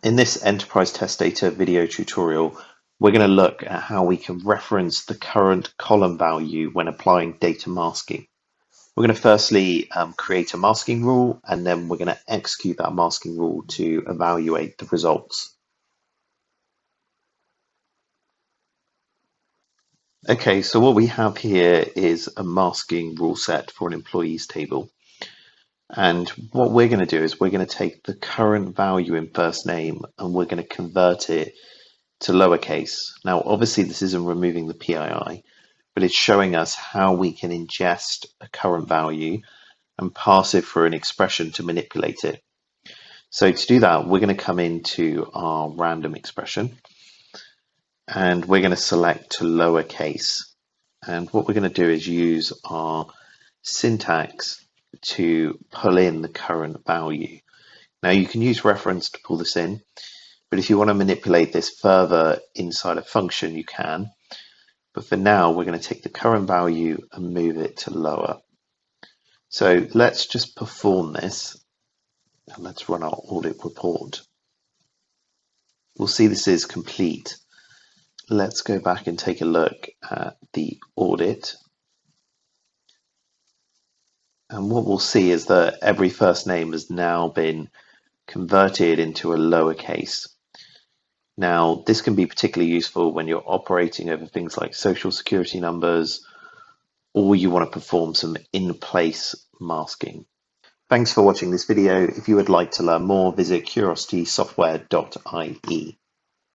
In this enterprise test data video tutorial, we're going to look at how we can reference the current column value when applying data masking. We're going to firstly create a masking rule, and then we're going to execute that masking rule to evaluate the results. Okay, so what we have here is a masking rule set for an employees table. And what we're going to do is we're going to take the current value in first name and we're going to convert it to lowercase. Now, obviously, this isn't removing the PII, but it's showing us how we can ingest a current value and pass it through an expression to manipulate it. So to do that, we're going to come into our random expression and we're going to select to lowercase. And what we're going to do is use our syntax to pull in the current value. Now you can use reference to pull this in, but if you want to manipulate this further inside a function, you can. But for now, we're going to take the current value and move it to lower. So let's just perform this and let's run our audit report. We'll see this is complete. Let's go back and take a look at the audit. And what we'll see is that every first name has now been converted into a lowercase. Now, this can be particularly useful when you're operating over things like social security numbers, or you want to perform some in-place masking. Thanks for watching this video. If you would like to learn more, visit curiositysoftware.ie.